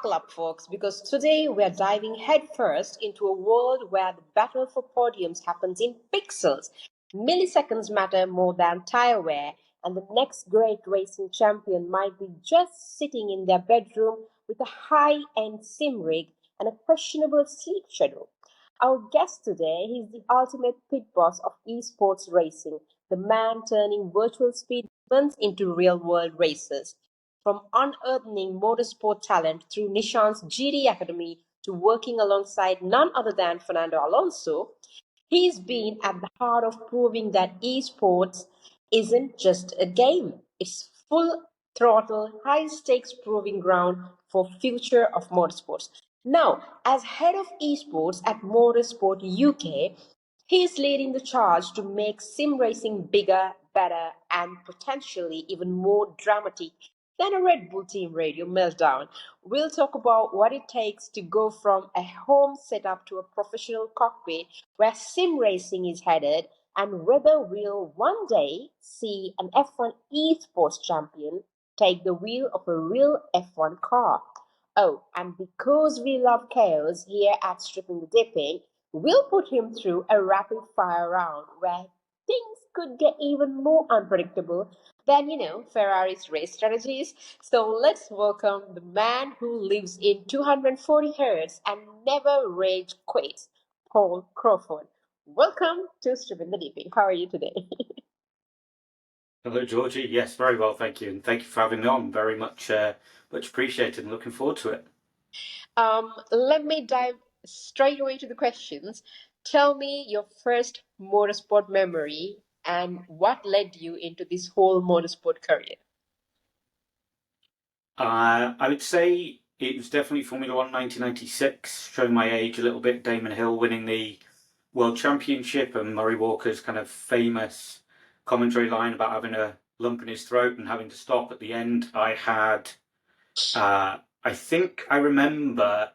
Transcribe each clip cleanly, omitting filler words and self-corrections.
Buckle up, folks, because today we're diving headfirst into a world where the battle for podiums happens in pixels. Milliseconds matter more than tire wear, and the next great racing champion might be just sitting in their bedroom with a high end sim rig and a questionable sleep schedule. Our guest today is the ultimate pit boss of esports racing, the man turning virtual speed demons into real world races. From unearthing motorsport talent through Nissan's GD Academy to working alongside none other than Fernando Alonso, he's been at the heart of proving that esports isn't just a game. It's full throttle, high stakes proving ground for future of motorsports. Now, as head of esports at Motorsport UK, he is leading the charge to make sim racing bigger, better, and potentially even more dramatic than a Red Bull Team Radio meltdown. We'll talk about what it takes to go from a home setup to a professional cockpit where sim racing is headed, and whether we'll one day see an F1 esports champion take the wheel of a real F1 car. Oh, and because we love chaos here at Stripping the Dipping, we'll put him through a rapid fire round where things could get even more unpredictable than, Ferrari's race strategies. So let's welcome the man who lives in 240 hertz and never rage quits, Paul Crawford. Welcome to Stripping the Dipping. How are you today? Hello, Georgie. Yes, very well, thank you, and thank you for having me on. Very much, much appreciated, and looking forward to it. Let me dive straight away to the questions. Tell me your first motorsport memory and what led you into this whole motorsport career. I would say it was definitely Formula One 1996, showing my age a little bit. Damon Hill winning the World Championship and Murray Walker's kind of famous commentary line about having a lump in his throat and having to stop at the end. I think I remember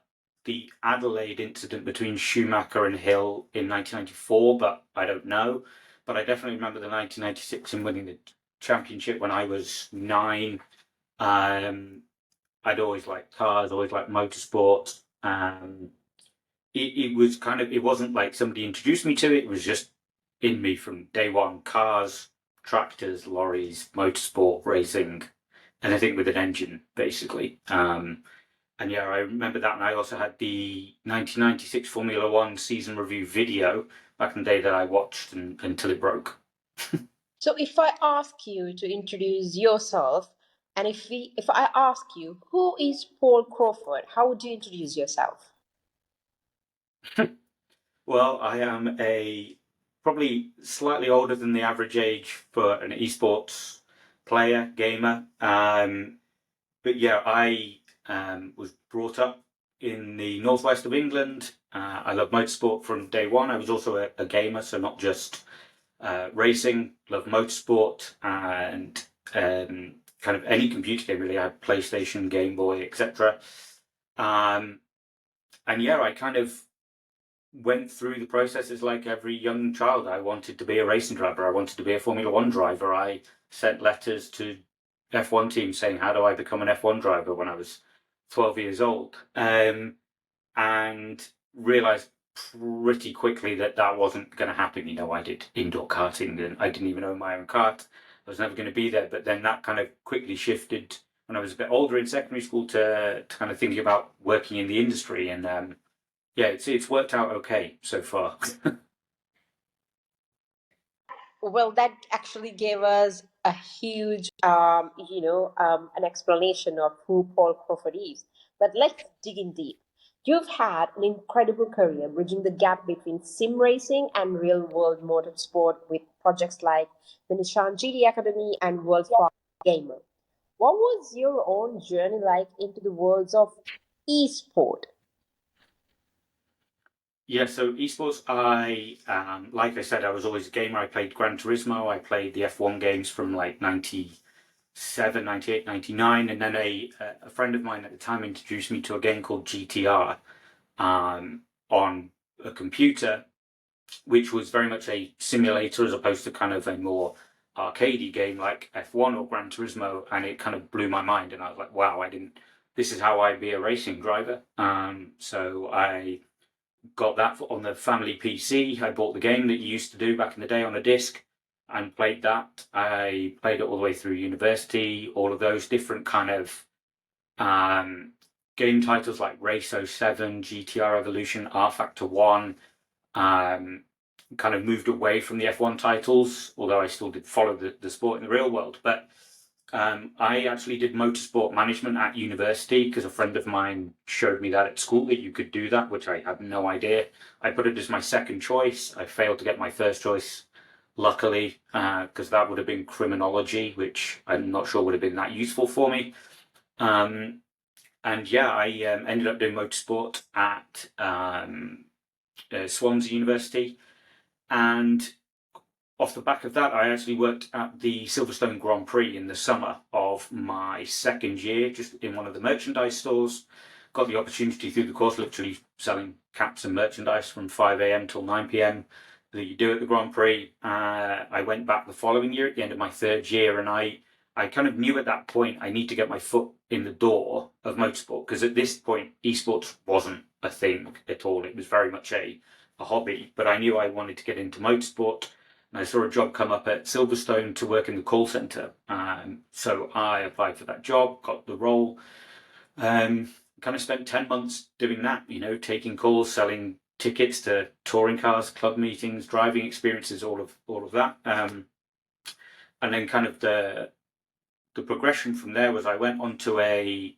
the Adelaide incident between Schumacher and Hill in 1994, but I don't know. But I definitely remember the 1996 and winning the championship when I was 9. I'd always liked cars, always liked motorsport. It was kind of, it wasn't like somebody introduced me to it. It was just in me from day one. Cars, tractors, lorries, motorsport, racing, anything with an engine, basically. And yeah, I remember that. And I also had the 1996 Formula One season review video back in the day that I watched until it broke. So if I ask you to introduce yourself, and if I ask you who is Paul Crawford, how would you introduce yourself? Well, I am probably slightly older than the average age for an esports player, gamer. But yeah, I was brought up in the northwest of England. I love motorsport from day one. I was also a gamer, so not just racing. Love motorsport and kind of any computer game really. I had PlayStation, Game Boy, etc. And yeah, I kind of went through the processes like every young child. I wanted to be a racing driver. I wanted to be a Formula One driver. I sent letters to F1 teams saying, how do I become an F1 driver when I was 12 years old? And realized pretty quickly that wasn't going to happen. I did indoor karting and I didn't even own my own kart. I was never going to be there. But then that kind of quickly shifted when I was a bit older in secondary school to kind of thinking about working in the industry. And yeah, it's worked out okay so far. Well, that actually gave us a huge, an explanation of who Paul Crawford is. But let's dig in deep. You've had an incredible career bridging the gap between sim racing and real world motorsport with projects like the Nissan GD Academy and World Fast Gamer. What was your own journey like into the worlds of esport? Yeah, so esports, like I said, I was always a gamer. I played Gran Turismo. I played the F1 games from like 97, 98, 99. And then a friend of mine at the time introduced me to a game called GTR on a computer, which was very much a simulator as opposed to kind of a more arcadey game like F1 or Gran Turismo. And it kind of blew my mind. And I was like, wow, I didn't this is how I'd be a racing driver. So I got that on the family PC. I bought the game that you used to do back in the day on a disc and played that. I played it all the way through university, all of those different kind of game titles like Race 07, GTR Evolution, R Factor 1. Kind of moved away from the F1 titles, although I still did follow the sport in the real world. But I actually did motorsport management at university because a friend of mine showed me that at school that you could do that, which I had no idea. I put it as my second choice. I failed to get my first choice, luckily, because that would have been criminology, which I'm not sure would have been that useful for me. And yeah, I ended up doing motorsport at Swansea University. And off the back of that, I actually worked at the Silverstone Grand Prix in the summer of my second year, just in one of the merchandise stores. Got the opportunity through the course, literally selling caps and merchandise from 5 a.m. till 9 p.m. that you do at the Grand Prix. I went back the following year at the end of my third year, and I kind of knew at that point I need to get my foot in the door of motorsport, because at this point, esports wasn't a thing at all. It was very much a hobby, but I knew I wanted to get into motorsport. And I saw a job come up at Silverstone to work in the call centre. So I applied for that job, got the role, kind of spent 10 months doing that, taking calls, selling tickets to touring cars, club meetings, driving experiences, all of that. And then kind of the progression from there was I went on to a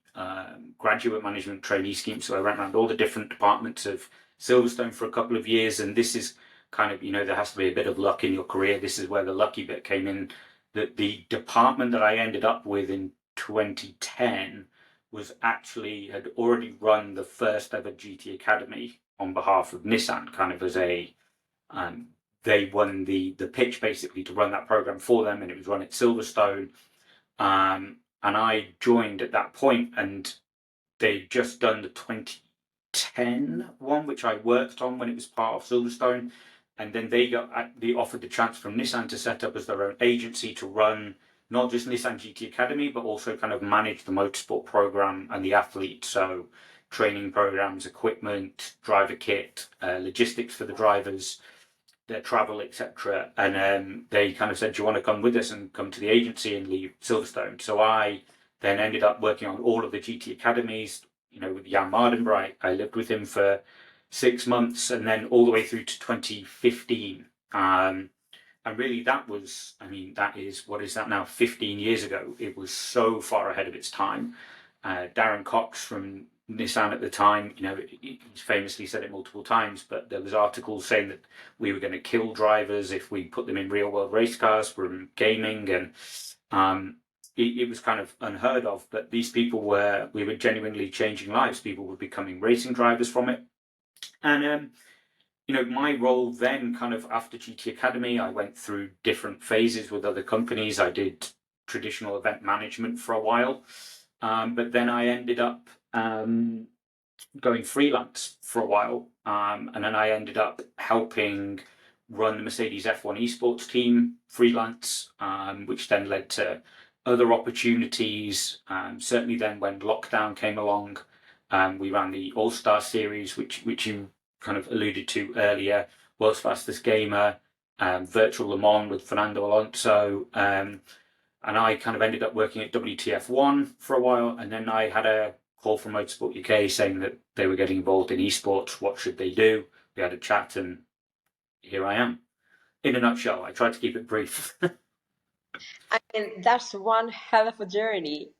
graduate management trainee scheme. So I went around all the different departments of Silverstone for a couple of years, and this is kind of, there has to be a bit of luck in your career. This is where the lucky bit came in. That the department that I ended up with in 2010 had already run the first ever GT Academy on behalf of Nissan, kind of as a they won the pitch basically to run that program for them, and it was run at Silverstone. And I joined at that point, and they'd just done the 2010 one, which I worked on when it was part of Silverstone. And then they offered the chance from Nissan to set up as their own agency to run not just Nissan GT Academy, but also kind of manage the motorsport program and the athletes. So training programs, equipment, driver kit, logistics for the drivers, their travel, etc. And they kind of said, do you want to come with us and come to the agency and leave Silverstone? So I then ended up working on all of the GT Academies, with Jan Mardenborough. I lived with him for 6 months, and then all the way through to 2015. And really that is, what is that now, 15 years ago. It was so far ahead of its time. Darren Cox from Nissan at the time, he's famously said it multiple times, but there was articles saying that we were going to kill drivers if we put them in real world race cars from gaming, and it was kind of unheard of. But these people we were genuinely changing lives. People were becoming racing drivers from it. And my role then, kind of after GT Academy, I went through different phases with other companies. I did traditional event management for a while, but then I ended up going freelance for a while, and then I ended up helping run the Mercedes F1 esports team freelance, which then led to other opportunities. Certainly then when lockdown came along, we ran the All-Star Series, which you kind of alluded to earlier, World's Fastest Gamer, Virtual Le Mans with Fernando Alonso, and I kind of ended up working at WTF1 for a while, and then I had a call from Motorsport UK saying that they were getting involved in esports. What should they do? We had a chat, and here I am. In a nutshell, I tried to keep it brief. I mean, that's one hell of a journey.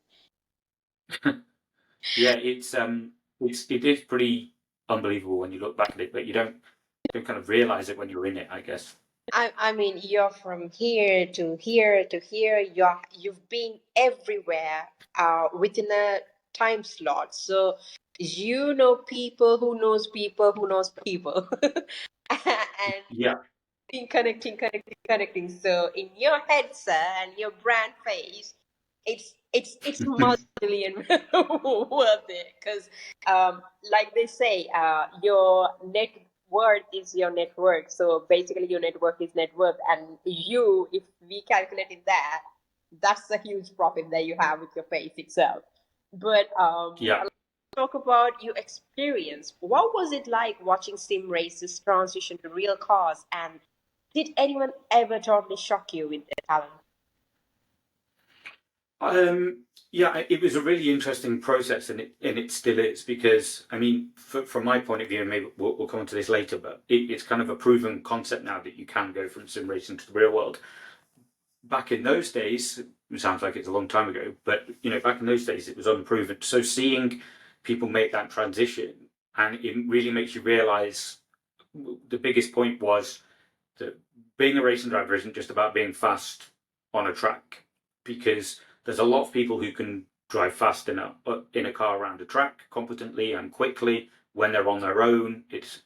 Yeah, it is pretty unbelievable when you look back at it, but you don't kind of realize it when you're in it, I guess. I mean, you're from here to here to here. You've been everywhere within a time slot. So you know people who knows people who knows people, and Yeah. been connecting. So in your head, sir, and your brand face, it's multi-million worth it, because like they say, your net worth is your network. So basically your network is net worth, and you, if we calculate it there, that's a huge profit that you have with your face itself. But Yeah. let's talk about your experience. What was it like watching sim races transition to real cars? And did anyone ever totally shock you with their talent? Yeah, it was a really interesting process, and it still is because I mean, from my point of view, and maybe we'll come on to this later, but it's kind of a proven concept now that you can go from sim racing to the real world. Back in those days, it sounds like it's a long time ago, but back in those days, it was unproven. So seeing people make that transition, and it really makes you realize the biggest point was that being a racing driver isn't just about being fast on a track, because there's a lot of people who can drive fast in a car around a track competently and quickly when they're on their own. It's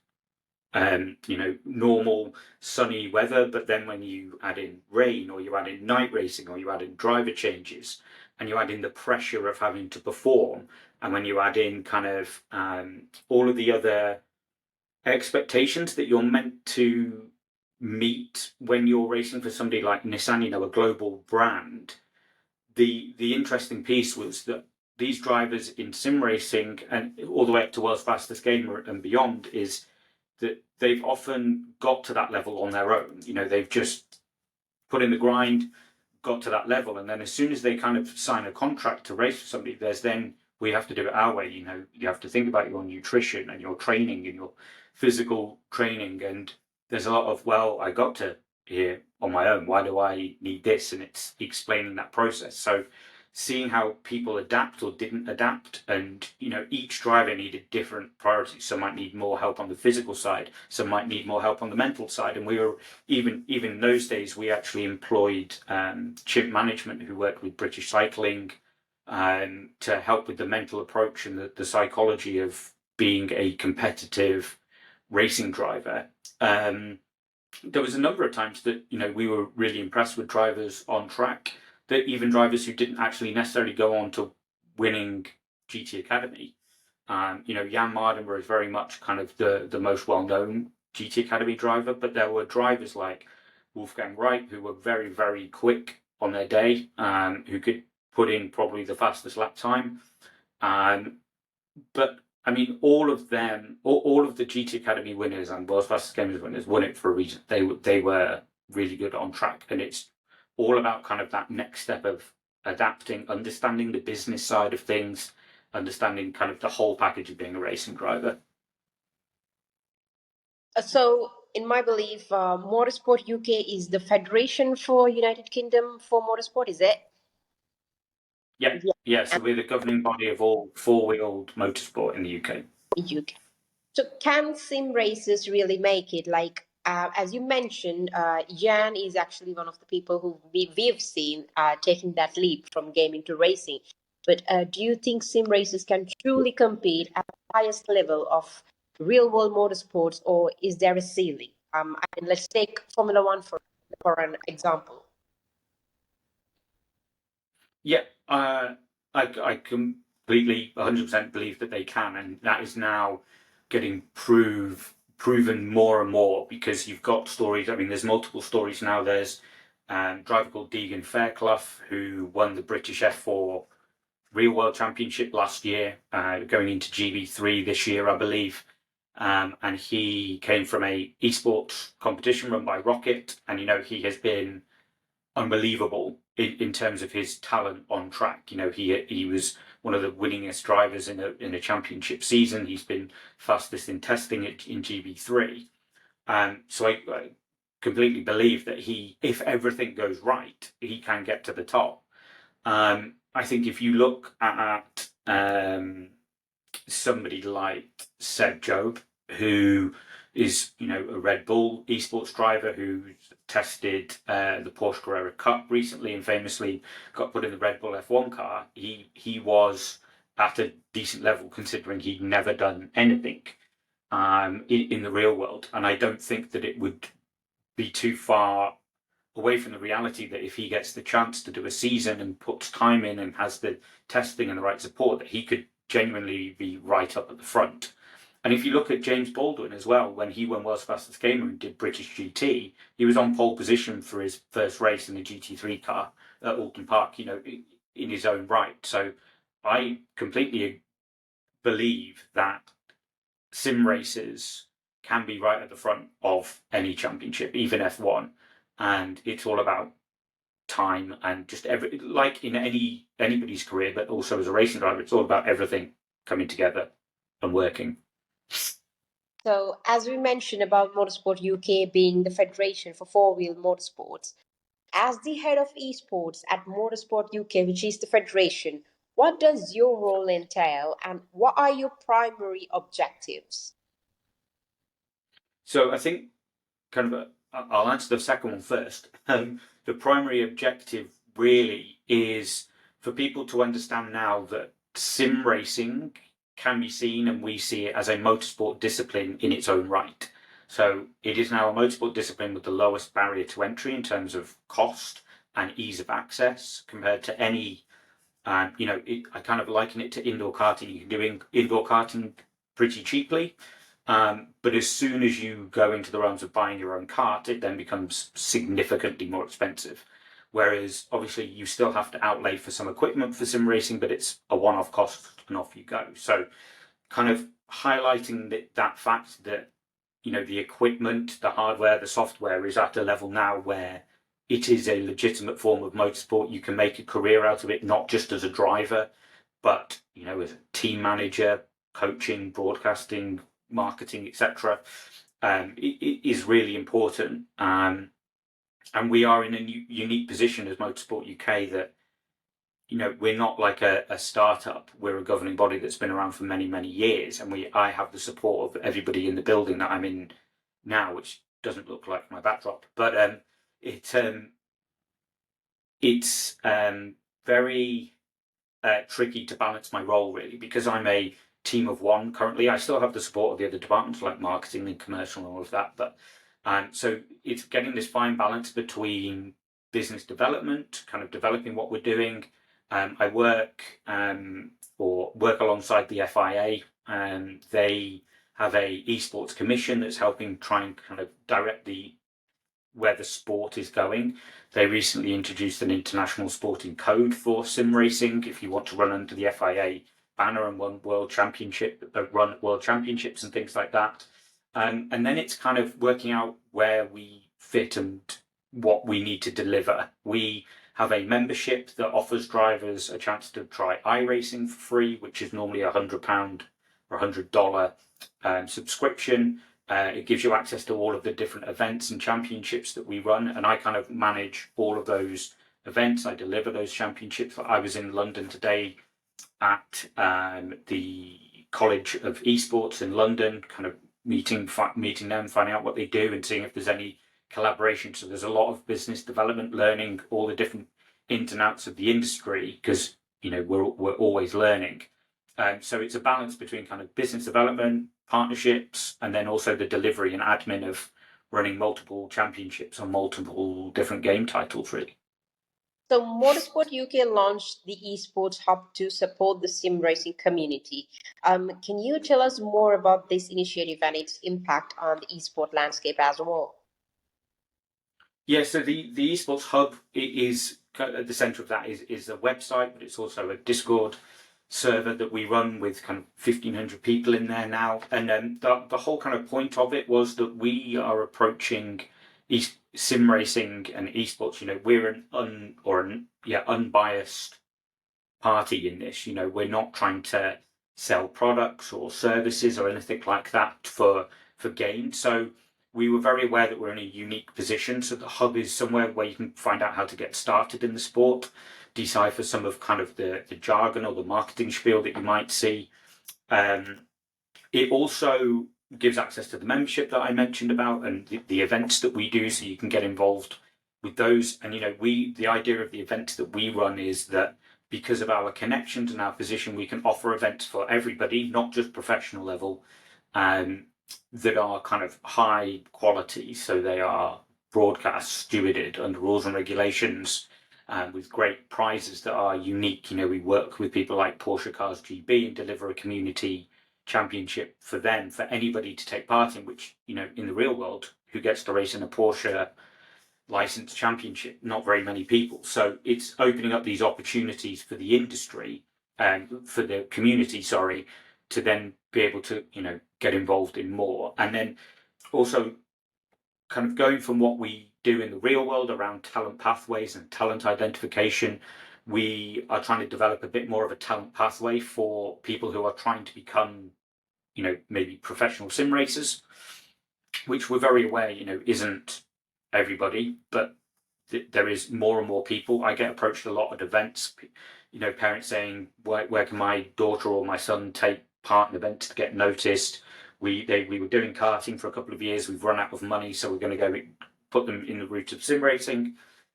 normal sunny weather, but then when you add in rain, or you add in night racing, or you add in driver changes, and you add in the pressure of having to perform, and when you add in kind of all of the other expectations that you're meant to meet when you're racing for somebody like Nissan, a global brand. The interesting piece was that these drivers in sim racing and all the way up to world's fastest gamer and beyond is that they've often got to that level on their own. They've just put in the grind, got to that level, and then as soon as they kind of sign a contract to race for somebody, there's then we have to do it our way. You have to think about your nutrition and your training and your physical training, and there's a lot of, well, I got to here on my own, why do I need this? And it's explaining that process. So seeing how people adapt or didn't adapt, and each driver needed different priorities. Some might need more help on the physical side, some might need more help on the mental side, and we were even in those days we actually employed chimp management who worked with British Cycling to help with the mental approach and the psychology of being a competitive racing driver. There was a number of times that we were really impressed with drivers on track, that even drivers who didn't actually necessarily go on to winning GT Academy. Jan Mardenborough is very much kind of the most well-known GT Academy driver, but there were drivers like Wolfgang Wright who were very, very quick on their day, who could put in probably the fastest lap time. But I mean, all of them, all of the GT Academy winners and World's Fastest Gamers winners won it for a reason. They were really good on track, and it's all about kind of that next step of adapting, understanding the business side of things, understanding kind of the whole package of being a racing driver. So, in my belief, Motorsport UK is the federation for United Kingdom for motorsport, is it? Yeah, yeah. So we're the governing body of all four-wheeled motorsport in the UK. UK. So, can sim races really make it? Like, as you mentioned, Jan is actually one of the people who we've seen taking that leap from gaming to racing. But do you think sim races can truly compete at the highest level of real world motorsports, or is there a ceiling? I mean, let's take Formula One for an example. Yeah, I completely 100% believe that they can, and that is now getting proven more and more because you've got stories. I mean, there's multiple stories now. There's a driver called Deegan Fairclough who won the British F4 Real World Championship last year, going into GB3 this year, I believe. And he came from a esports competition run by Rocket, and he has been unbelievable in terms of his talent on track. He was one of the winningest drivers in a championship season. He's been fastest in testing in GB3. So I completely believe that if everything goes right, he can get to the top. I think if you look at somebody like Seb Job, who is a Red Bull esports driver who's tested the Porsche Carrera Cup recently and famously got put in the Red Bull F1 car. He was at a decent level considering he'd never done anything in the real world, and I don't think that it would be too far away from the reality that if he gets the chance to do a season and puts time in and has the testing and the right support, that he could genuinely be right up at the front. And if you look at James Baldwin as well, when he won World's Fastest Gamer and did British GT, he was on pole position for his first race in the GT3 car at Alton Park, in his own right. So I completely believe that sim races can be right at the front of any championship, even F1, and it's all about time and just like in anybody's career, but also as a racing driver, it's all about everything coming together and working. So, as we mentioned about Motorsport UK being the federation for four-wheel motorsports, as the head of esports at Motorsport UK, which is the federation, what does your role entail and what are your primary objectives? So I think I'll answer the second one first. The primary objective really is for people to understand now that sim racing can be seen, and we see it as a motorsport discipline in its own right. So it is now a motorsport discipline with the lowest barrier to entry in terms of cost and ease of access compared to any. I kind of liken it to indoor karting. You can do indoor karting pretty cheaply, but as soon as you go into the realms of buying your own kart, it then becomes significantly more expensive. Whereas obviously you still have to outlay for some equipment for sim racing, but it's a one-off cost and off you go. So kind of highlighting that fact that the equipment, the hardware, the software is at a level now where it is a legitimate form of motorsport. You can make a career out of it, not just as a driver, but as a team manager, coaching, broadcasting, marketing, etc. It is really important, and we are in a unique position as Motorsport UK that we're not like a startup. We're a governing body that's been around for many, many years, and I have the support of everybody in the building that I'm in now, which doesn't look like my backdrop, but it's very tricky to balance my role really because I'm a team of one currently. I still have the support of the other departments like marketing and commercial and all of that, but so it's getting this fine balance between business development, kind of developing what we're doing. I work alongside the FIA, and they have a esports commission that's helping try and kind of direct where the sport is going. They recently introduced an international sporting code for sim racing. If you want to run under the FIA banner and run world championships and things like that. And then it's kind of working out where we fit and what we need to deliver. We have a membership that offers drivers a chance to try iRacing for free, which is normally £100 or $100 subscription. It gives you access to all of the different events and championships that we run, and I kind of manage all of those events. I deliver those championships. I was in London today at the College of Esports in London, kind of meeting them, finding out what they do and seeing if there's any collaboration. So there's a lot of business development, learning all the different ins and outs of the industry because we're always learning. So it's a balance between kind of business development, partnerships, and then also the delivery and admin of running multiple championships on multiple different game titles, really. So, Motorsport UK launched the Esports Hub to support the sim racing community. Can you tell us more about this initiative and its impact on the esport landscape as well? Yeah, so the Esports Hub is at the centre of that is a website, but it's also a Discord server that we run with kind of 1,500 people in there now. And the whole kind of point of it was that we are approaching sim racing and esports. We're an unbiased party in this. We're not trying to sell products or services or anything like that for gain. So we were very aware that we're in a unique position. So the hub is somewhere where you can find out how to get started in the sport, decipher some of kind of the jargon or the marketing spiel that you might see. It also gives access to the membership that I mentioned about and the events that we do, so you can get involved with those. And the idea of the events that we run is that because of our connections and our position, we can offer events for everybody, not just professional level, that are kind of high quality. So they are broadcast, stewarded under rules and regulations, with great prizes that are unique. We work with people like Porsche Cars GB and deliver a community championship for them, for anybody to take part in, which, in the real world, who gets to race in a Porsche licensed championship? Not very many people. So it's opening up these opportunities for the industry for the community, sorry, to then be able to, get involved in more. And then also kind of going from what we do in the real world around talent pathways and talent identification, we are trying to develop a bit more of a talent pathway for people who are trying to become, maybe professional sim racers, which we're very aware, isn't everybody, but there is more and more people. I get approached a lot at events, parents saying, where can my daughter or my son take part in events to get noticed? We were doing karting for a couple of years. We've run out of money, so we're going to go put them in the route of sim racing.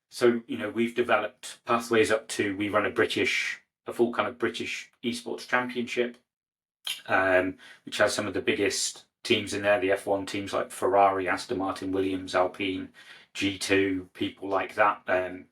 So, we've developed pathways up to, we run a full kind of British esports championship, which has some of the biggest teams in there, the F1 teams like Ferrari, Aston Martin, Williams, Alpine, G2, people like that,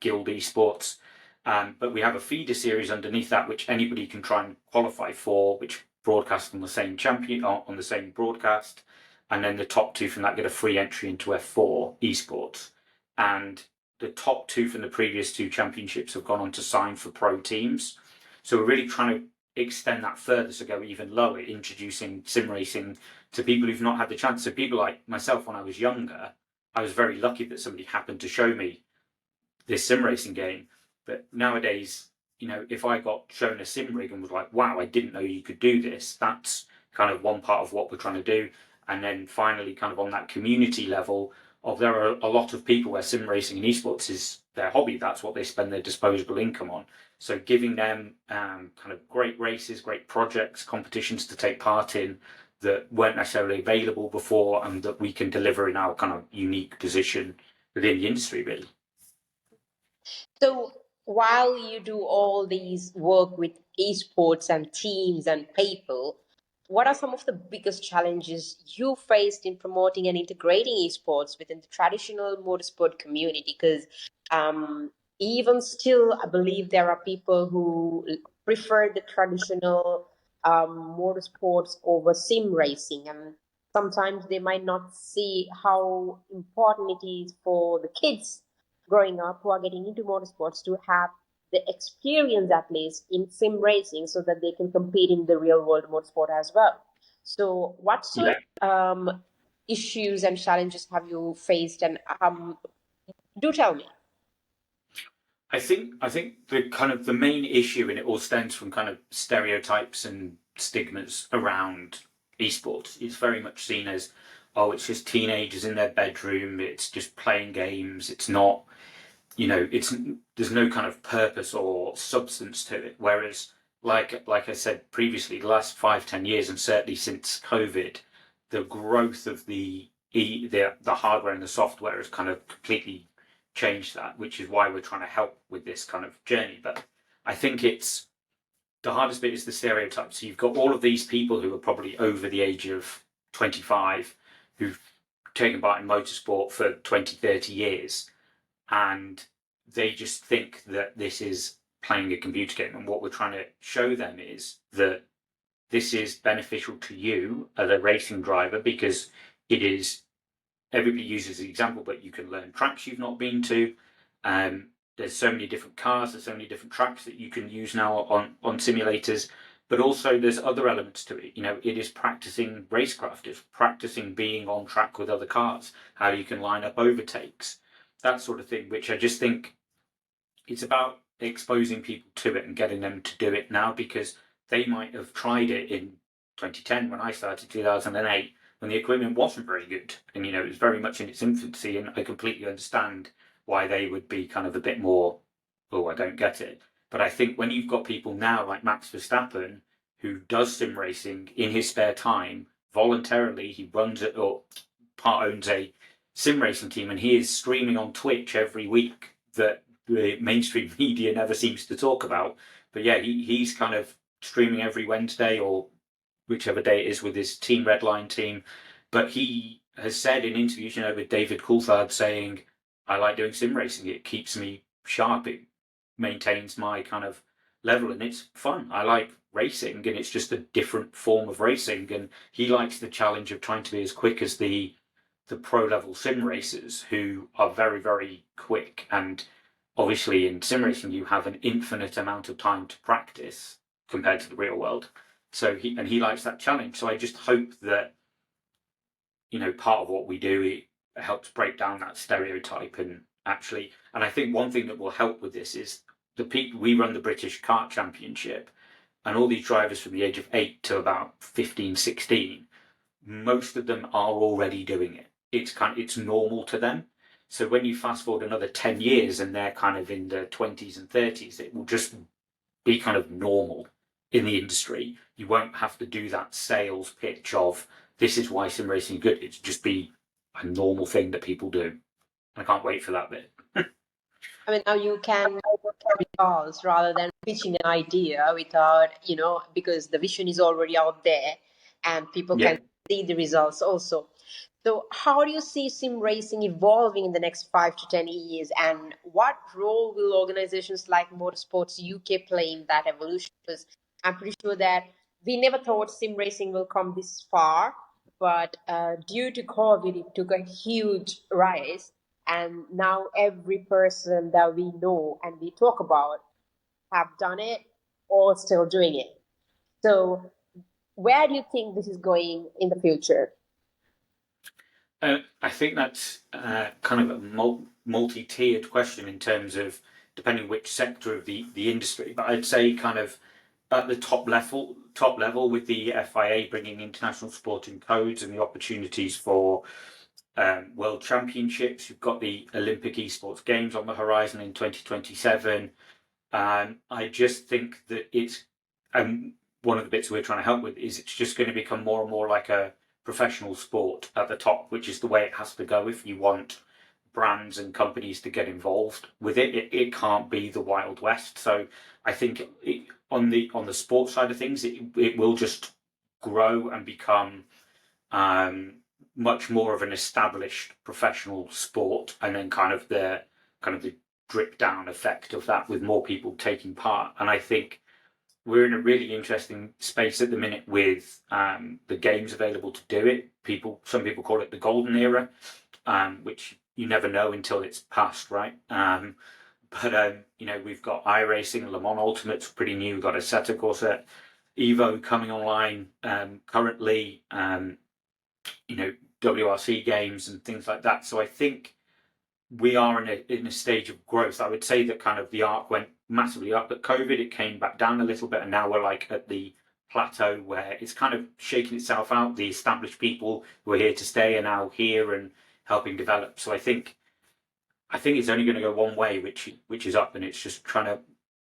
Guild Esports. But we have a feeder series underneath that, which anybody can try and qualify for, which broadcast on the same broadcast. And then the top two from that get a free entry into F4 Esports. And the top two from the previous two championships have gone on to sign for pro teams. So we're really trying to extend that further, so go even lower, introducing sim racing to people who've not had the chance. So people like myself, when I was younger, I was very lucky that somebody happened to show me this sim racing game. But nowadays, if I got shown a sim rig and was like, wow, I didn't know you could do this, that's kind of one part of what we're trying to do. And then finally, kind of on that community level, there are a lot of people where sim racing and esports is their hobby. That's what they spend their disposable income on. So giving them kind of great races, great projects, competitions to take part in that weren't necessarily available before, and that we can deliver in our kind of unique position within the industry, really. So while you do all these work with esports and teams and people, what are some of the biggest challenges you faced in promoting and integrating esports within the traditional motorsport community? Because even still, I believe there are people who prefer the traditional motorsports over sim racing, and sometimes they might not see how important it is for the kids growing up who are getting into motorsports to have the experience at least in sim racing so that they can compete in the real world motorsport as well. So what sort of issues and challenges have you faced, and do tell me. I think the main issue, and it all stems from kind of stereotypes and stigmas around esports. It's very much seen as, oh, it's just teenagers in their bedroom, it's just playing games, it's not, there's no kind of purpose or substance to it. Whereas, like I said previously, the last 5-10 years, and certainly since COVID, the growth of the hardware and the software has kind of completely changed that, which is why we're trying to help with this kind of journey. But I think the hardest bit is the stereotype. So you've got all of these people who are probably over the age of 25 who've taken part in motorsport for 20-30 years, and they just think that this is playing a computer game. And what we're trying to show them is that this is beneficial to you as a racing driver, because it is, everybody uses the example, but you can learn tracks you've not been to. There's so many different cars, there's so many different tracks that you can use now on simulators. But also there's other elements to it. It is practicing racecraft, it's practicing being on track with other cars, how you can line up overtakes, that sort of thing, which I just think it's about exposing people to it and getting them to do it now, because they might have tried it in 2010 when I started, 2008, when the equipment wasn't very good, and it was very much in its infancy. And I completely understand why they would be kind of a bit more, oh, I don't get it. But I think when you've got people now like Max Verstappen, who does sim racing in his spare time voluntarily, he runs it, or part owns a sim racing team, and he is streaming on Twitch every week that the mainstream media never seems to talk about. But yeah, he's kind of streaming every Wednesday or whichever day it is with his Team Redline team. But he has said in interviews, with David Coulthard, saying, I like doing sim racing. It keeps me sharp. It maintains my kind of level, and it's fun. I like racing, and it's just a different form of racing. And he likes the challenge of trying to be as quick as the pro level sim racers, who are very, very quick. And obviously in sim racing, you have an infinite amount of time to practice. compared to the real world. So he likes that challenge. So I just hope that, part of what we do, it helps break down that stereotype. And I think one thing that will help with this is we run the British Kart Championship, and all these drivers from the age of 8 to about 15, 16, most of them are already doing it. It's normal to them. So when you fast forward another 10 years and they're kind of in the 20s and 30s, it will just be kind of normal in the industry. You won't have to do that sales pitch of this is why sim racing is good. It's just be a normal thing that people do. I can't wait for that bit. I mean, now you can results rather than pitching an idea without, because the vision is already out there and people Yeah. can see the results also. So how do you see sim racing evolving in the next 5 to 10 years, and what role will organizations like Motorsports UK play in that evolution? Because I'm pretty sure that we never thought sim racing will come this far, but due to COVID, it took a huge rise. And now every person that we know and we talk about have done it or still doing it. So where do you think this is going in the future? I think that's kind of a multi-tiered question in terms of depending which sector of the industry. But I'd say kind of at the top level with the FIA bringing international sporting codes and the opportunities for world championships. You've got the Olympic Esports Games on the horizon in 2027. I just think that it's one of the bits we're trying to help with is it's just going to become more and more like a professional sport at the top, which is the way it has to go if you want brands and companies to get involved with it. It can't be the Wild West. So I think on the sports side of things, it will just grow and become much more of an established professional sport, and then kind of the drip down effect of that with more people taking part. And I think we're in a really interesting space at the minute with the games available to do it. Some people call it the golden era, which you never know until it's past, right? But we've got iRacing, Le Mans Ultimate's pretty new. We've got Assetto Corsa, Evo coming online currently. WRC games and things like that. So I think we are in a stage of growth. I would say that kind of the arc went massively up at COVID. It came back down a little bit, and now we're like at the plateau where it's kind of shaking itself out. The established people who are here to stay are now here and helping develop. So I think it's only going to go one way, which is up, and it's just trying to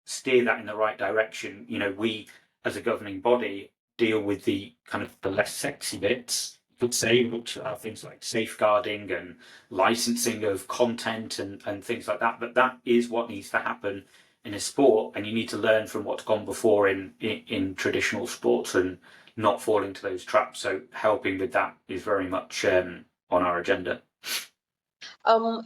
steer that in the right direction. We as a governing body deal with the kind of the less sexy bits, would say, which are things like safeguarding and licensing of content and things like that. But that is what needs to happen in a sport, and you need to learn from what's gone before in traditional sports and not fall into those traps. So helping with that is very much on our agenda.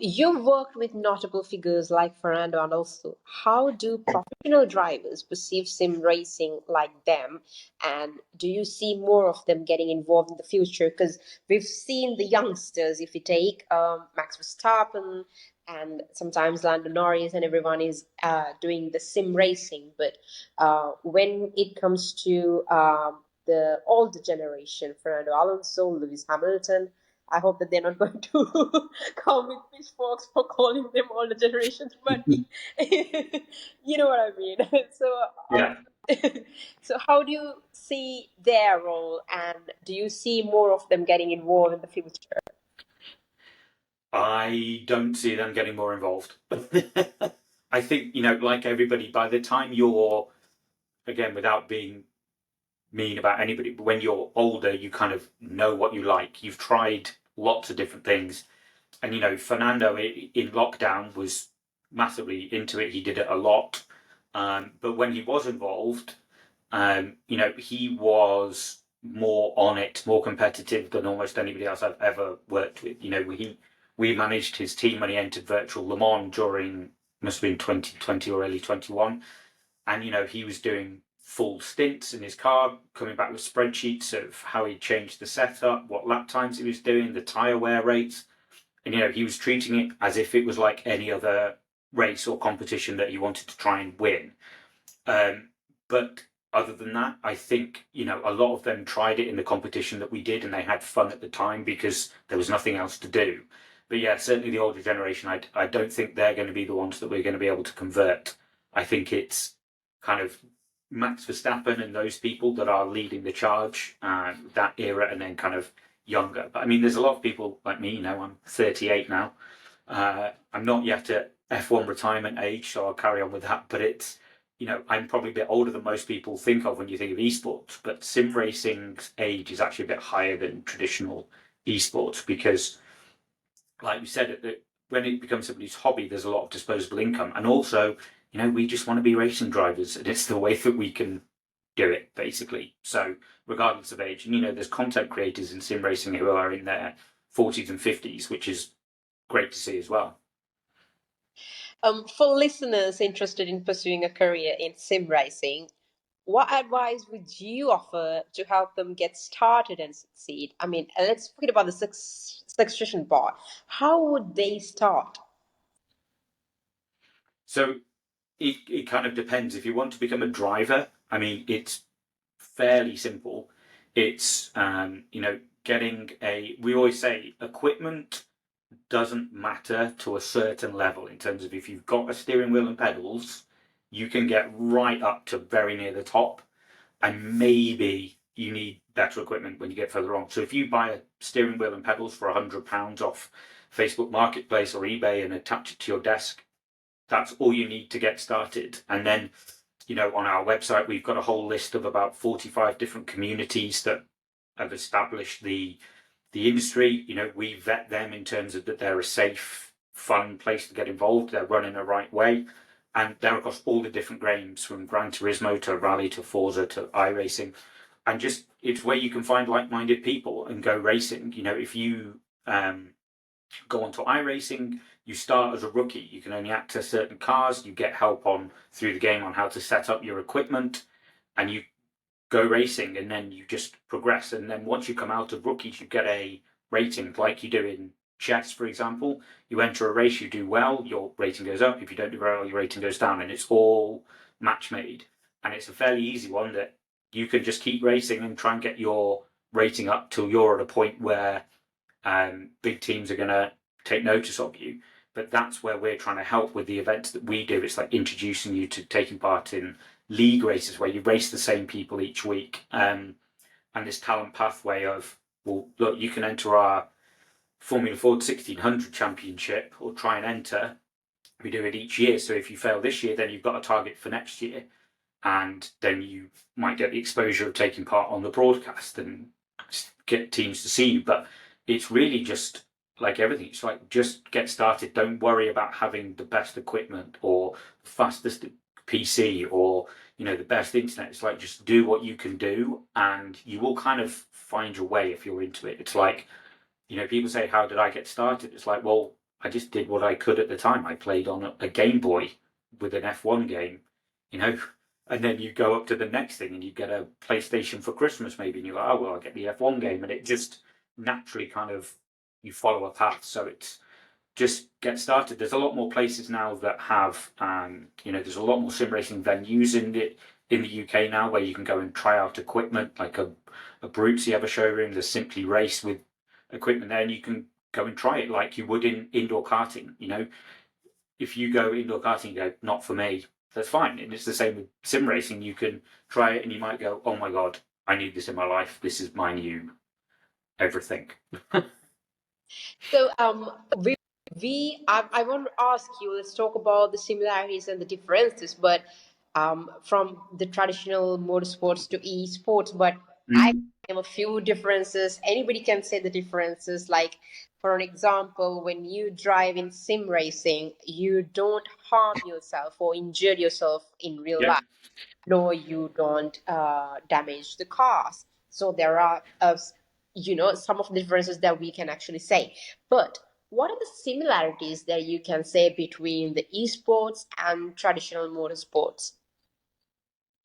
You've worked with notable figures like Fernando and also. How do professional drivers perceive sim racing like them? And do you see more of them getting involved in the future? Because we've seen the youngsters, if you take Max Verstappen and sometimes Lando Norris, and everyone is doing the sim racing. But when it comes to the older generation, Fernando Alonso, Lewis Hamilton, I hope that they're not going to come with pitchforks for calling them older generations, but you know what I mean. So, Yeah. so how do you see their role, and do you see more of them getting involved in the future? I don't see them getting more involved. I think, like everybody, by the time you're, again, without being mean about anybody, but when you're older, you kind of know what you like. You've tried lots of different things. And, Fernando in lockdown was massively into it. He did it a lot. But when he was involved, he was more on it, more competitive than almost anybody else I've ever worked with. We managed his team when he entered virtual Le Mans during, must have been 2020 or early 21. And, he was doing full stints in his car, coming back with spreadsheets of how he changed the setup, what lap times he was doing, the tyre wear rates. And, he was treating it as if it was like any other race or competition that he wanted to try and win. But other than that, I think, a lot of them tried it in the competition that we did and they had fun at the time because there was nothing else to do. But yeah, certainly the older generation, I don't think they're going to be the ones that we're going to be able to convert. I think it's kind of Max Verstappen and those people that are leading the charge, that era, and then kind of younger. But I mean, there's a lot of people like me, I'm 38 now. I'm not yet at F1 retirement age, so I'll carry on with that. But it's, I'm probably a bit older than most people think of when you think of esports. But sim racing's age is actually a bit higher than traditional esports because, like you said, when it becomes somebody's hobby, there's a lot of disposable income. And also, we just want to be racing drivers, and it's the way that we can do it, basically. So, regardless of age, and there's content creators in sim racing who are in their 40s and 50s, which is great to see as well. For listeners interested in pursuing a career in sim racing, what advice would you offer to help them get started and succeed? I mean, let's forget about the succession part. How would they start? So it kind of depends. If you want to become a driver, I mean, it's fairly simple. It's, getting we always say equipment doesn't matter to a certain level in terms of if you've got a steering wheel and pedals, you can get right up to very near the top. And maybe you need better equipment when you get further on. So if you buy a steering wheel and pedals for £100 off Facebook Marketplace or eBay and attach it to your desk, that's all you need to get started. And then, on our website, we've got a whole list of about 45 different communities that have established the industry. We vet them in terms of that they're a safe, fun place to get involved. They're run in the right way. And they're across all the different games, from Gran Turismo to Rally to Forza to iRacing. And just, it's where you can find like-minded people and go racing. If you go onto iRacing, you start as a rookie. You can only access certain cars. You get help through the game on how to set up your equipment, and you go racing, and then you just progress. And then once you come out of rookies, you get a rating like you do in chess, for example. You enter a race, you do well, your rating goes up. If you don't do well, your rating goes down, and it's all match made. And it's a fairly easy one that you can just keep racing and try and get your rating up till you're at a point where big teams are going to take notice of you. But that's where we're trying to help with the events that we do. It's like introducing you to taking part in league races where you race the same people each week, and this talent pathway of, well, look, you can enter our Formula Ford 1600 championship or try and enter. We do it each year, so if you fail this year, then you've got a target for next year, and then you might get the exposure of taking part on the broadcast and get teams to see you. But it's really just like everything. It's like, just get started. Don't worry about having the best equipment or the fastest PC or the best internet. It's like, just do what you can do, and you will kind of find your way if you're into it. It's like, people say, how did I get started? It's like, well, I just did what I could at the time. I played on a Game Boy with an F1 game, and then you go up to the next thing and you get a PlayStation for Christmas maybe, and you're like, oh, well, I'll get the F1 game. And it just naturally kind of, you follow a path. So it's just get started. There's a lot more places now that have, there's a lot more sim racing venues in the UK now where you can go and try out equipment, like a Brutesy have a showroom. There's Simply Race with equipment there, and you can go and try it like you would in indoor karting. If you go indoor karting and go, not for me, that's fine. And it's the same with sim racing. You can try it and you might go, oh my God, I need this in my life. This is my new everything. So, I want to ask you, let's talk about the similarities and the differences, but from the traditional motorsports to esports, but I have a few differences. Anybody can say the differences. Like, for an example, when you drive in sim racing, you don't harm yourself or injure yourself in real life. No, you don't damage the cars. So there are, some of the differences that we can actually say. But what are the similarities that you can say between the esports and traditional motorsports?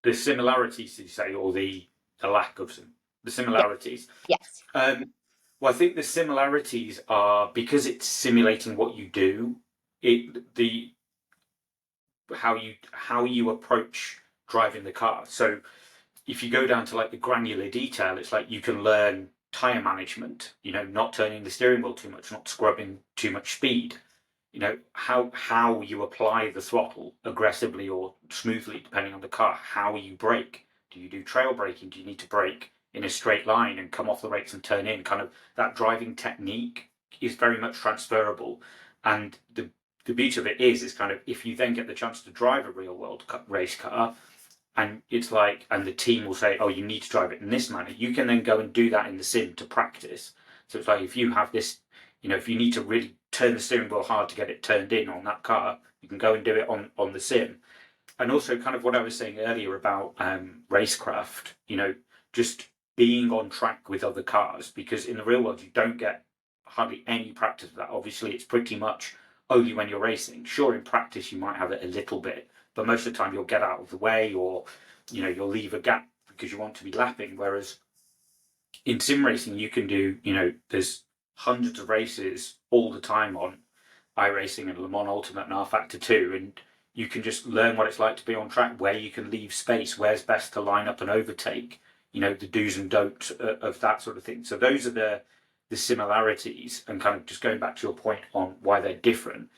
The similarities, you say, or the lack of the similarities? Yes. Well, I think the similarities are because it's simulating what you do. How you approach driving the car. So if you go down to like the granular detail, it's like you can learn tire management, not turning the steering wheel too much, not scrubbing too much speed, how you apply the throttle aggressively or smoothly depending on the car, how you brake. Do you do trail braking? Do you need to brake in a straight line and come off the brakes and turn in? Kind of that driving technique is very much transferable. And the beauty of it is kind of, if you then get the chance to drive a real world race car, and it's like, and the team will say, oh, you need to drive it in this manner, you can then go and do that in the sim to practice. So it's like, if you have this, if you need to really turn the steering wheel hard to get it turned in on that car, you can go and do it on the sim. And also kind of what I was saying earlier about racecraft, just being on track with other cars, because in the real world you don't get hardly any practice of that. Obviously it's pretty much only when you're racing. Sure, in practice you might have it a little bit, but most of the time you'll get out of the way, or you'll leave a gap because you want to be lapping. Whereas in sim racing you can do, there's hundreds of races all the time on iRacing and Le Mans Ultimate and R Factor 2, and you can just learn what it's like to be on track, where you can leave space, where's best to line up and overtake, the do's and don'ts of that sort of thing. So those are the similarities, and kind of just going back to your point on why they're different.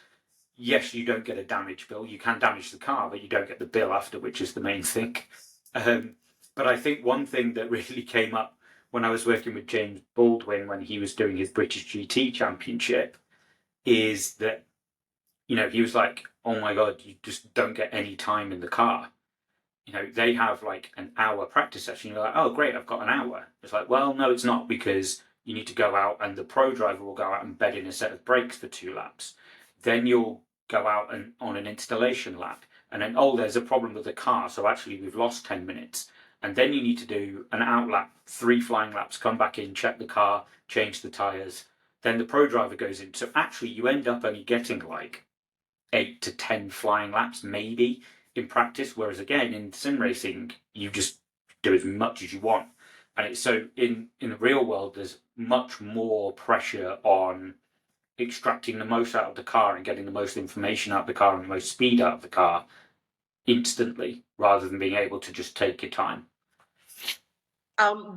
Yes, you don't get a damage bill. You can damage the car, but you don't get the bill after, which is the main thing. But I think one thing that really came up when I was working with James Baldwin when he was doing his British GT Championship is that, he was like, oh my God, you just don't get any time in the car. They have like an hour practice session. You're like, oh, great, I've got an hour. It's like, well, no, it's not, because you need to go out and the pro driver will go out and bed in a set of brakes for 2 laps. Then you'll go out and on an installation lap. And then, oh, there's a problem with the car. So actually we've lost 10 minutes. And then you need to do an out lap, 3 flying laps, come back in, check the car, change the tyres. Then the pro driver goes in. So actually you end up only getting like 8 to 10 flying laps, maybe, in practice. Whereas again, in sim racing, you just do as much as you want. And it's so in the real world, there's much more pressure on extracting the most out of the car and getting the most information out of the car and the most speed out of the car instantly, rather than being able to just take your time.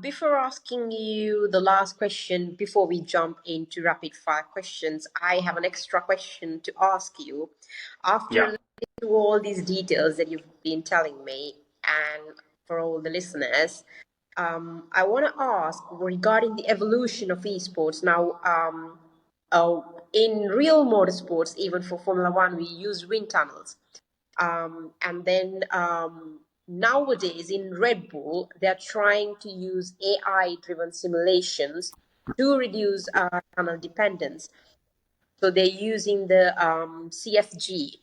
Before asking you the last question, before we jump into rapid fire questions, I have an extra question to ask you. After listening to all these details that you've been telling me, and for all the listeners, I want to ask regarding the evolution of esports. Now, in real motorsports, even for Formula One, we use wind tunnels. And then nowadays in Red Bull, they're trying to use AI-driven simulations to reduce tunnel dependence. So they're using the CFG,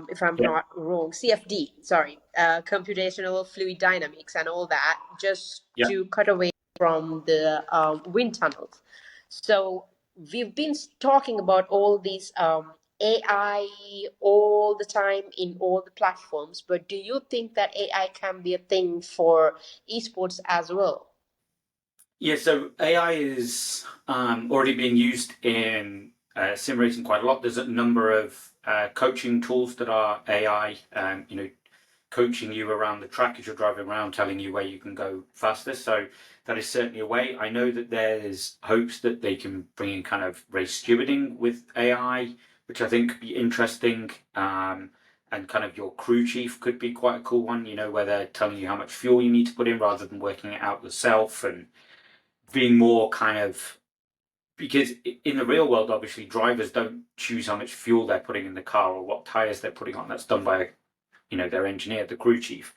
if I'm not wrong, CFD, sorry, computational fluid dynamics and all that, just to cut away from the wind tunnels. So we've been talking about all these AI all the time in all the platforms, but do you think that AI can be a thing for esports as well? Yeah, so AI is already being used in sim racing quite a lot. There's a number of coaching tools that are AI, coaching you around the track as you're driving around, telling you where you can go faster. So that is certainly a way. I know that there's hopes that they can bring in kind of race stewarding with AI, which I think could be interesting. And kind of your crew chief could be quite a cool one, where they're telling you how much fuel you need to put in rather than working it out yourself, and being more kind of, because in the real world, obviously, drivers don't choose how much fuel they're putting in the car or what tires they're putting on. That's done by, their engineer, the crew chief,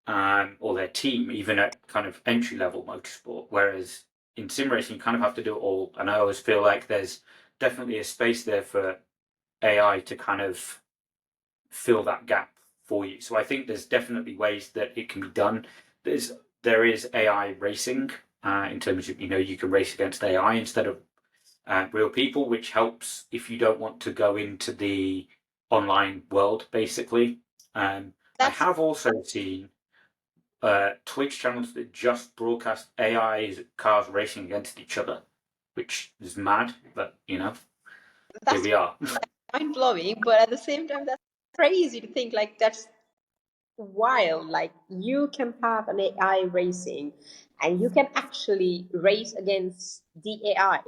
or their team, even at kind of entry level motorsport. Whereas in sim racing, you kind of have to do it all. And I always feel like there's definitely a space there for AI to kind of fill that gap for you. So I think there's definitely ways that it can be done. There is AI racing, in terms of, you can race against AI instead of real people, which helps if you don't want to go into the online world, basically. I have also seen Twitch channels that just broadcast AI cars racing against each other, which is mad, but here That's, we are. mind blowing, but at the same time, that's crazy to think like that's wild. Like you can have an AI racing, and you can actually race against the AI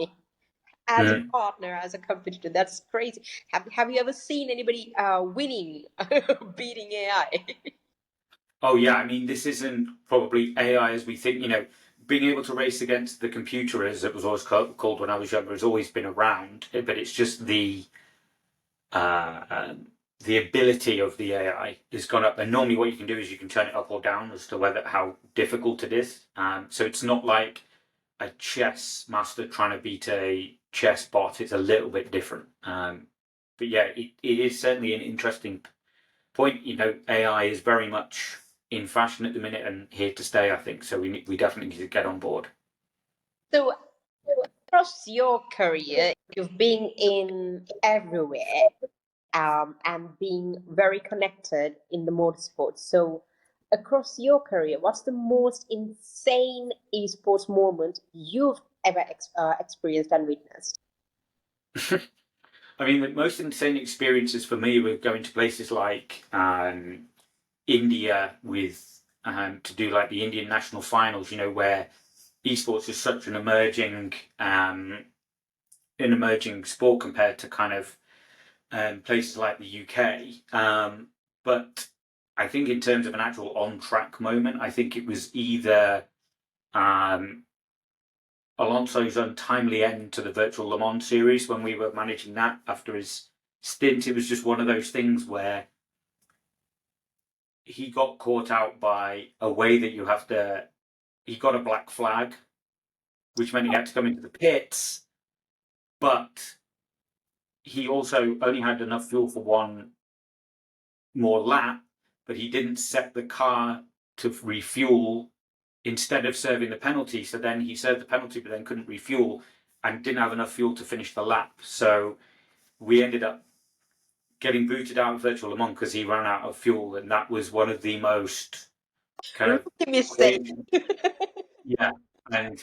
as a partner, as a competitor. That's crazy. Have you ever seen anybody winning, beating AI? Oh yeah, I mean this isn't probably AI as we think. Being able to race against the computer, as it was always called when I was younger, has always been around. But it's just uh, um, the ability of the AI has gone up. And normally, what you can do is you can turn it up or down as to whether how difficult it is. So it's not like a chess master trying to beat a chess bot. It's a little bit different. But yeah, it is certainly an interesting point. AI is very much in fashion at the minute and here to stay, I think. So we definitely need to get on board. So across your career, you've been in everywhere, and being very connected in the motorsport. So, across your career, what's the most insane esports moment you've ever experienced and witnessed? I mean, the most insane experiences for me were going to places like India with to do like the Indian national finals. Where esports is such an emerging sport compared to kind of places like the UK. But I think in terms of an actual on track moment, I think it was either um, Alonso's untimely end to the virtual Le Mans series when we were managing that after his stint. It was just one of those things where he got caught out by a way that you have to. He got a black flag, which meant he had to come into the pits, but he also only had enough fuel for one more lap, but he didn't set the car to refuel instead of serving the penalty. So then he served the penalty, but then couldn't refuel and didn't have enough fuel to finish the lap. So we ended up getting booted out of virtual Le Mans because he ran out of fuel, and that was one of the most kind of Rookie mistake. crazy. Yeah, and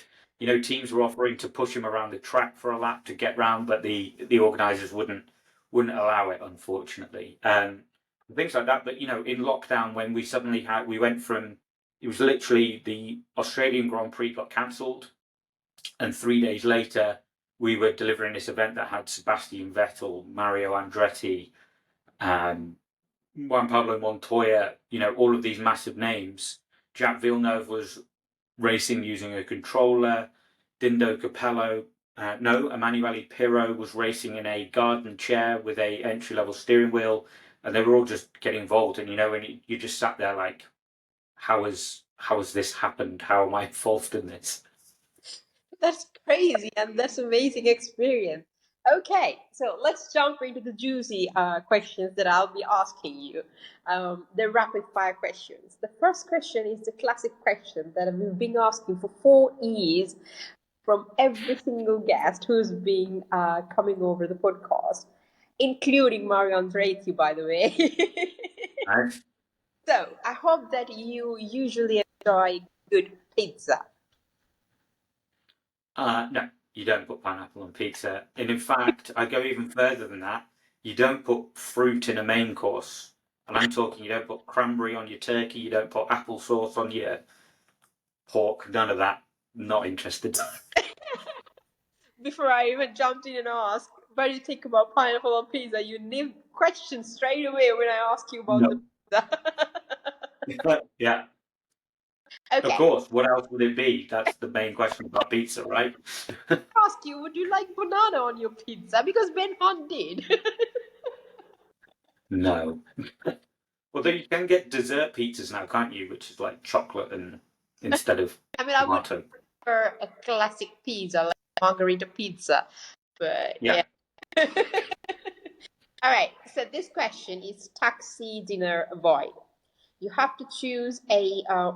teams were offering to push him around the track for a lap to get round, but the organisers wouldn't allow it, unfortunately. Things like that. But in lockdown, when we went from it was literally the Australian Grand Prix got cancelled, and 3 days later we were delivering this event that had Sebastian Vettel, Mario Andretti, Juan Pablo Montoya, all of these massive names. Jack Villeneuve was racing using a controller. Dindo Capello, no, Emanuele Pirro was racing in a garden chair with a entry-level steering wheel, and they were all just getting involved. And when you just sat there like, how has this happened? How am I involved in this? That's crazy, and that's amazing experience. Okay, so let's jump into the juicy questions that I'll be asking you. The rapid fire questions. The first question is the classic question that we've been asking for 4 years from every single guest who's been coming over the podcast, including Mario Andretti, by the way. Right? So I hope that you usually enjoy good pizza. No, you don't put pineapple on pizza. And in fact, I go even further than that. You don't put fruit in a main course. And I'm talking, you don't put cranberry on your turkey, you don't put applesauce on your pork, none of that. Not interested. Before I even jumped in and asked, what do you think about pineapple on pizza? You need questions straight away when I ask you about the No. pizza. Yeah, of Okay, course. What else would it be? That's the main question about pizza, right? ask you, would you like banana on your pizza? Because Ben Hunt did. No. Although you can get dessert pizzas now, can't you? Which is like chocolate and instead of I mean, I would tomato. prefer a classic pizza, like margarita pizza. But Yeah. yeah. All right, so this question is taxi dinner avoid. You have to choose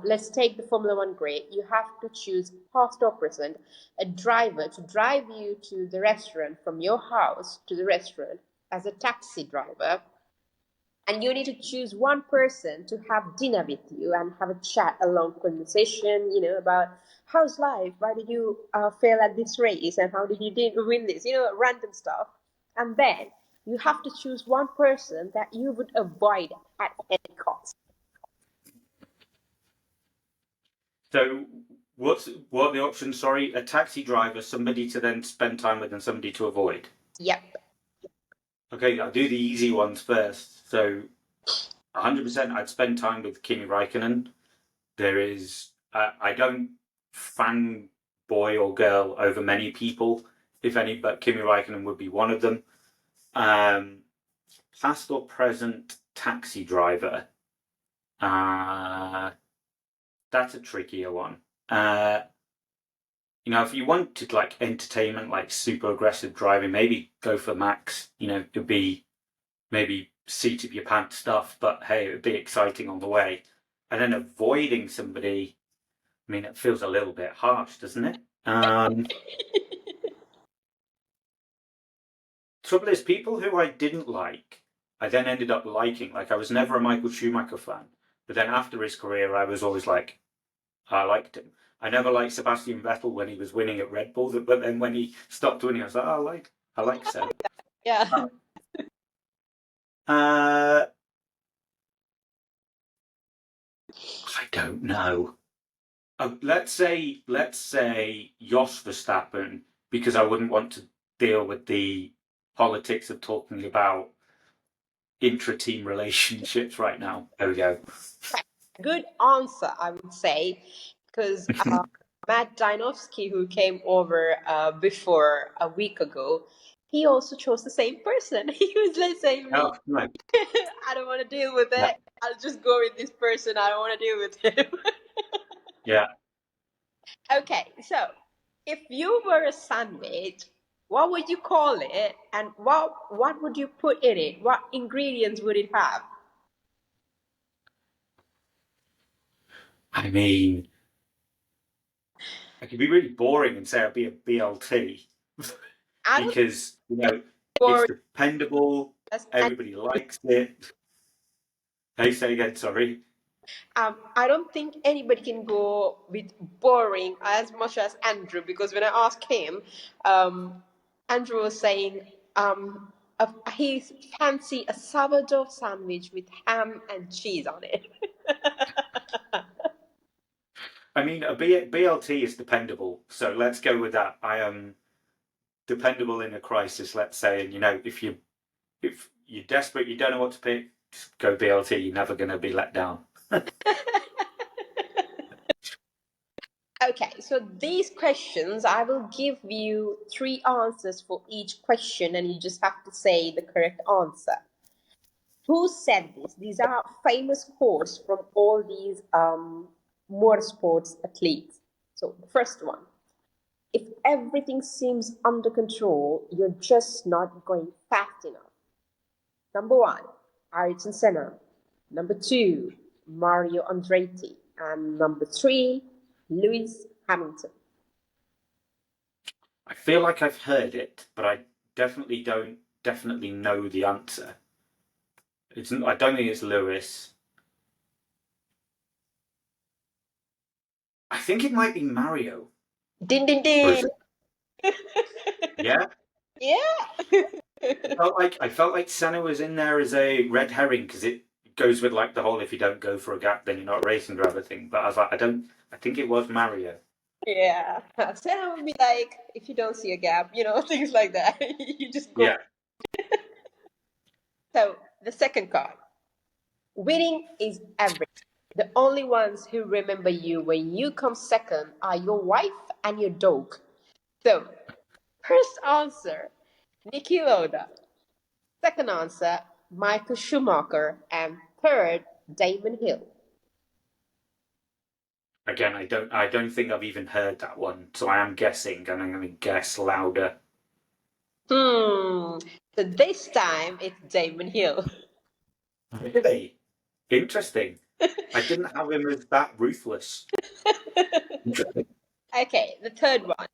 let's take the Formula One grid. You have to choose past or present, a driver to drive you to the restaurant from your house to the restaurant as a taxi driver. And you need to choose one person to have dinner with you and have a chat, a long conversation, about how's life, why did you fail at this race, and how did you win this, random stuff. And then you have to choose one person that you would avoid at any cost. So what are the options? Sorry, a taxi driver, somebody to then spend time with, and somebody to avoid. Yep. Okay, I'll do the easy ones first. So 100%, I'd spend time with Kimi Raikkonen. There is, I don't fan boy or girl over many people, if any, but Kimi Raikkonen would be one of them. Past or present taxi driver. That's a trickier one. If you wanted like entertainment, like super aggressive driving, maybe go for Max. It'd be maybe seat of your pants stuff, but hey, it would be exciting on the way. And then avoiding somebody, I mean, it feels a little bit harsh, doesn't it? Trouble is, people who I didn't like, I then ended up liking. Like, I was never a Michael Schumacher fan, but then after his career, I was always like, I liked him. I never liked Sebastian Vettel when he was winning at Red Bull, but then when he stopped winning, I was like, oh, I like Seb. Yeah. I don't know. Let's say Jos Verstappen, because I wouldn't want to deal with the politics of talking about intra-team relationships right now. There we go. Good answer, I would say, because Matt Dinovsky, who came over before a week ago, he also chose the same person. He was like saying, Oh, right. I don't want to deal with it. Yeah. I'll just go with this person. I don't want to deal with him. Yeah. Okay, so if you were a sandwich, what would you call it, and what would you put in it? What ingredients would it have? I mean, I could be really boring and say I'd be a BLT I don't because it's boring dependable. as Everybody likes it. Hey, say again. Sorry. I don't think anybody can go with boring as much as Andrew, because when I asked him, Andrew was saying he fancy a sourdough sandwich with ham and cheese on it. I mean, a BLT is dependable, so let's go with that. I am dependable in a crisis, let's say, and if you're desperate, you don't know what to pick, just go BLT. You're never going to be let down. Okay, so these questions, I will give you 3 answers for each question, and you just have to say the correct answer. Who said this? These are famous quotes from all these motorsports athletes. So the first one: if everything seems under control, you're just not going fast enough. Number 1, Ayrton Senna. Number 2, Mario Andretti. And number 3, Lewis Hamilton. I feel like I've heard it, but I definitely don't know the answer. I don't think it's Lewis. I think it might be Mario. Din din din. Yeah. Yeah. I felt like Senna was in there as a red herring because it goes with like the whole if you don't go for a gap then you're not racing driver thing. But I was like, I think it was Mario. Yeah. Senna would be like, if you don't see a gap, things like that. You just go. Yeah. So the second card. Winning is everything. The only ones who remember you when you come second are your wife and your dog. So, first answer, Niki Lauda. Second answer, Michael Schumacher. And third, Damon Hill. Again, I don't think I've even heard that one, so I am guessing, and I'm going to guess Lauda. So this time it's Damon Hill. Really interesting. I didn't have him as that ruthless. Interesting. Okay, the third one.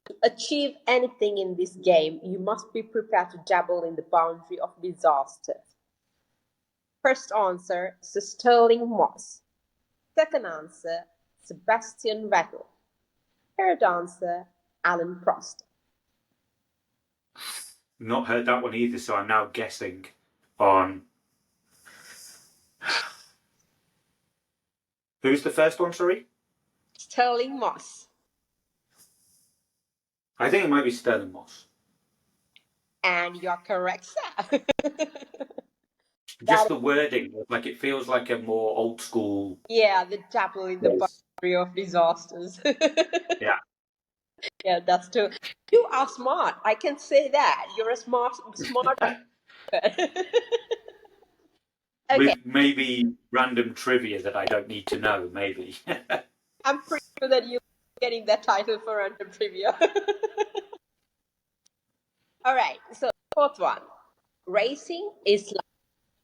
To achieve anything in this game, you must be prepared to dabble in the boundary of disaster. First answer, Sir Sterling Moss. Second answer, Sebastian Vettel. Third answer, Alan Prost. Not heard that one either, so I'm now guessing on. Who's the first one, sorry? Sterling Moss. I think it might be Sterling Moss. And you're correct, sir. Just the wording, like it feels like a more old school. Yeah, the chapel in the Boundary of Disasters. Yeah. Yeah, that's true. You are smart. I can say that. You're a smart. Okay, With maybe random trivia that I don't need to know, maybe. I'm pretty sure that you're getting that title for random trivia. All right, so fourth one. Racing is like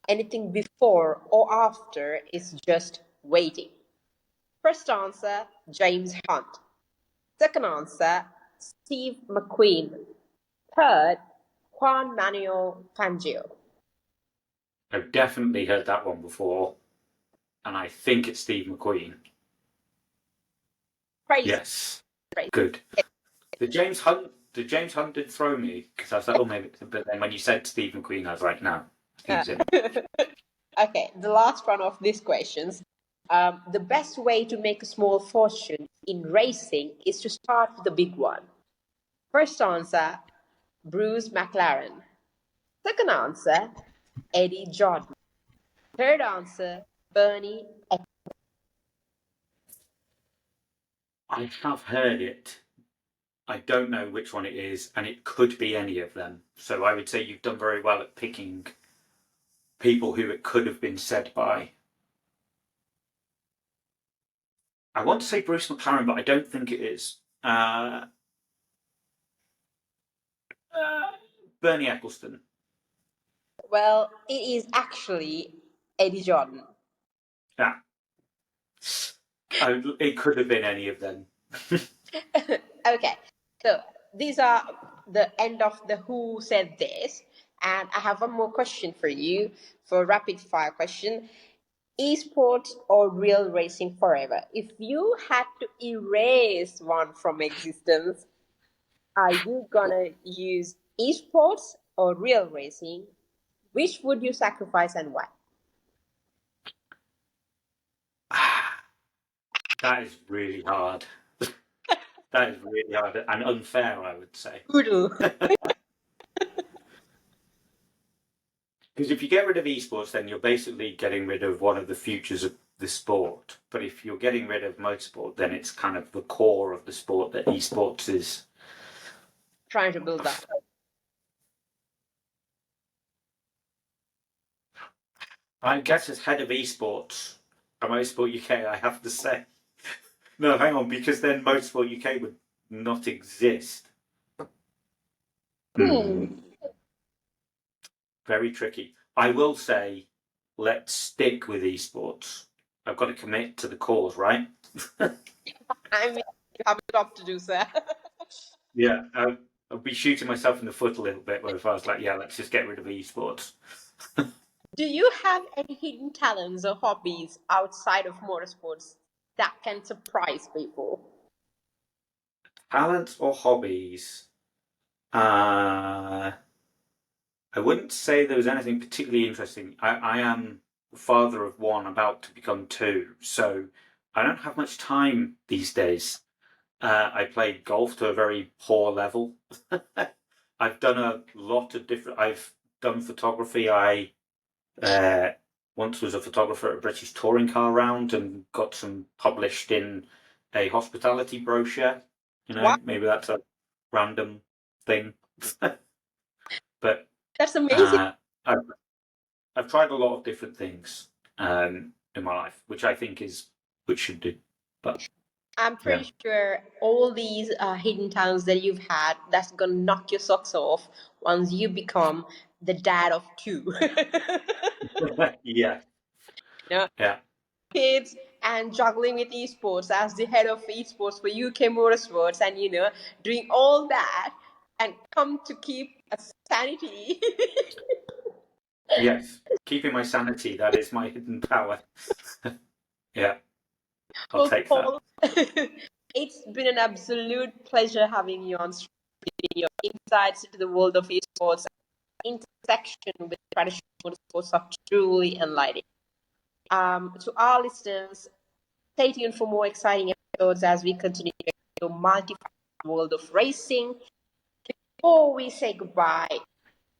anything before or after is just waiting. First answer, James Hunt. Second answer, Steve McQueen. Third, Juan Manuel Fangio. I've definitely heard that one before, and I think it's Steve McQueen. Crazy. Yes. Crazy. Good. The James Hunt did throw me because I was like, oh, maybe. But then when you said Steve McQueen, I was like, no, he's in. Okay, the last one of these questions. The best way to make a small fortune in racing is to start with the big one. First answer, Bruce McLaren. Second answer, Eddie Jordan. Third answer, Bernie. I have heard it. I don't know which one it is, and it could be any of them. So I would say you've done very well at picking people who it could have been said by. I want to say Bruce McLaren, but I don't think it is. Bernie Eccleston. Well, it is actually Eddie Jordan. Yeah. It could have been any of them. Okay, so these are the end of the Who Said This, and I have one more question for you for rapid fire question. Esports or real racing forever? If you had to erase one from existence, are you gonna use esports or real racing? Which would you sacrifice and why? That is really hard. That is really hard and unfair, I would say. Doodle. Because if you get rid of esports, then you're basically getting rid of one of the futures of the sport. But if you're getting rid of motorsport, then it's kind of the core of the sport that esports is. Trying to build up. I guess as head of esports at Motorsport UK, I have to say. No, hang on, because then Motorsport UK would not exist. Very tricky. I will say, let's stick with esports. I've got to commit to the cause, right? I mean, you have a job to do, sir. Yeah, I'll be shooting myself in the foot a little bit if I was like, yeah, let's just get rid of esports. Do you have any hidden talents or hobbies outside of motorsports that can surprise people? Talents or hobbies? I wouldn't say there was anything particularly interesting. I am father of one, about to become two, so I don't have much time these days. I played golf to a very poor level. I've done a lot of different. I've done photography. I once was a photographer at a British touring car round and got some published in a hospitality brochure. Wow. Maybe that's a random thing. But That's amazing. I've tried a lot of different things in my life, which I think which should do. But I'm pretty sure all these hidden talents that you've had, that's gonna knock your socks off once you become the dad of two. yeah, yeah, Kids and juggling with esports as the head of esports for UK Motorsports, and doing all that and come to keep a sanity. yes. Keeping my sanity, that is my hidden power. Yeah, I'll Well, take that. Paul, it's been an absolute pleasure having you on stream. Your insights into the world of esports and intersection with traditional motorsports are truly enlightening. To our listeners, stay tuned for more exciting episodes episodes as we continue to multifaceted world of racing. Before we say goodbye,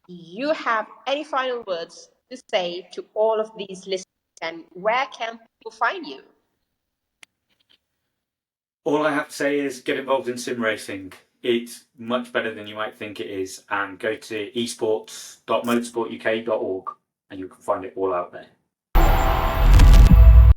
do you have any final words to say to all of these listeners, and where can people find you? All I have to say is get involved in sim racing. It's much better than you might think it is, and go to esports.motorsportuk.org and you can find it all out there.